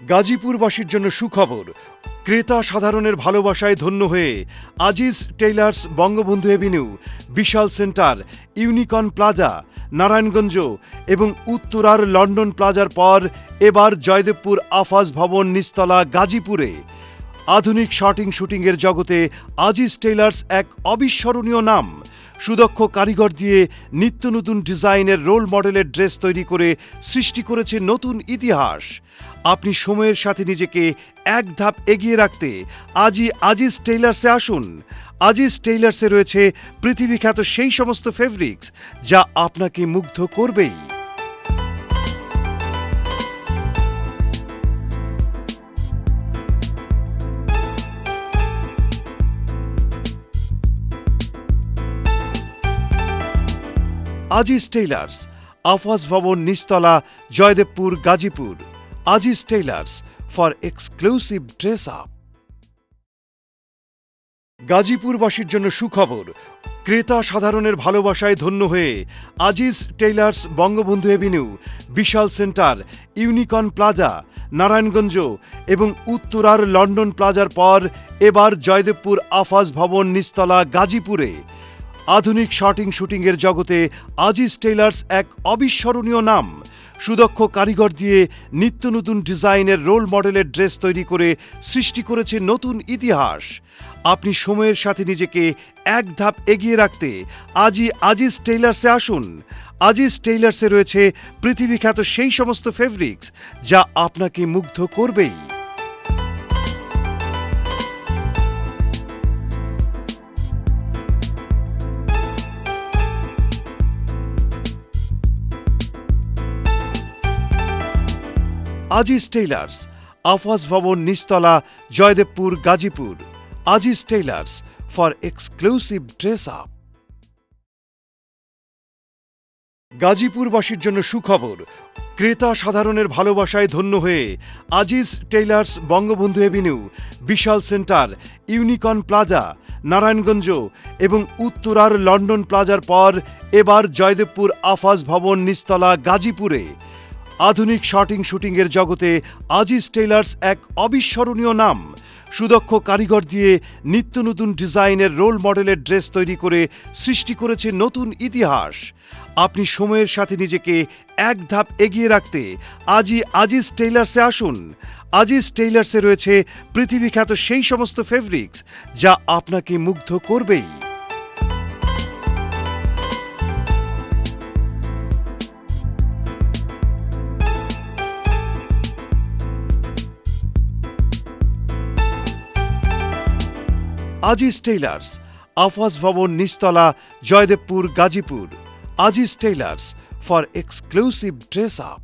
গাজীপুরবাসীর জন্য সুখবর। ক্রেতা সাধারণের ভালোবাসায় ধন্য হয়ে Aziz tailors Bangabandhu avenue, Bishal centre, unicorn plaza, Narayanganj এবং উত্তরার লন্ডন প্লাজার পর এবার জয়দেবপুর আফাজ ভবন নিচতলা গাজীপুরে। আধুনিক শার্টিং শুটিংয়ের জগতে আজিজ টেইলার্স এক অবিস্মরণীয় নাম। সুদক্ষ কারিগর দিয়ে নিত্য নতুন ডিজাইনের রোল মডেলের ড্রেস তৈরি করে সৃষ্টি করেছে নতুন ইতিহাস। আপনি সময়ের সাথে নিজেকে এক ধাপ এগিয়ে রাখতে আজই আজিজ টেইলার্সে আসুন। আজিজ টেইলার্সে রয়েছে পৃথিবীখ্যাত সেই সমস্ত ফেব্রিক্স যা আপনাকে মুগ্ধ করবেই। আজিজ টেইলার্স, আফাজ ভবন নিচতলা, Joydebpur, Gazipur. Aziz tailors for exclusive dress up. গাজীপুরবাসীর জন্য সুখবর। ক্রেতা সাধারণের ভালোবাসায় ধন্য হয়ে Aziz tailors Bangabandhu avenue, Bishal centre, unicorn plaza, Narayanganj এবং উত্তরার লন্ডন প্লাজার পর এবার জয়দেবপুর আফাজ ভবন নিচতলা গাজীপুরে। আধুনিক শার্টিং শুটিংয়ের জগতে আজিজ টেইলার্স এক অবিস্মরণীয় নাম। সুদক্ষ কারিগর দিয়ে নিত্য নতুন ডিজাইনের রোল মডেলের ড্রেস তৈরি করে সৃষ্টি করেছে নতুন ইতিহাস। আপনি সময়ের সাথে নিজেকে এক ধাপ এগিয়ে রাখতে আজই আজিজ টেইলার্সে আসুন। আজিজ টেইলার্সে রয়েছে পৃথিবীখ্যাত সেই সমস্ত ফেব্রিক্স যা আপনাকে মুগ্ধ করবেই। আজিজ টেইলার্স, আফাজ ভবন নিচতলা, Joydebpur, Gazipur. Aziz tailors for exclusive dress up. গাজীপুরবাসীর জন্য সুখবর। ক্রেতা সাধারণের ভালোবাসায় ধন্য হয়ে Aziz tailors Bangabandhu avenue, Bishal centre, unicorn plaza, Narayanganj এবং উত্তরার লন্ডন প্লাজার পর এবার জয়দেবপুর আফাজ ভবন নিচতলা গাজীপুরে। আধুনিক শার্টিং শুটিংয়ের জগতে আজিজ টেইলার্স এক অবিস্মরণীয় নাম। সুদক্ষ কারিগর দিয়ে নিত্য নতুন ডিজাইনের রোল মডেলের ড্রেস তৈরি করে সৃষ্টি করেছে নতুন ইতিহাস। আপনি সময়ের সাথে নিজেকে এক ধাপ এগিয়ে রাখতে আজই আজিজ টেইলার্সে আসুন। আজিজ টেইলার্সে রয়েছে পৃথিবীখ্যাত সেই সমস্ত ফেব্রিক্স যা আপনাকে মুগ্ধ করবেই। আজিজ টেইলার্স, আফাজ ভবন নিচতলা, Joydebpur, Gazipur. Aziz tailors for exclusive dress up.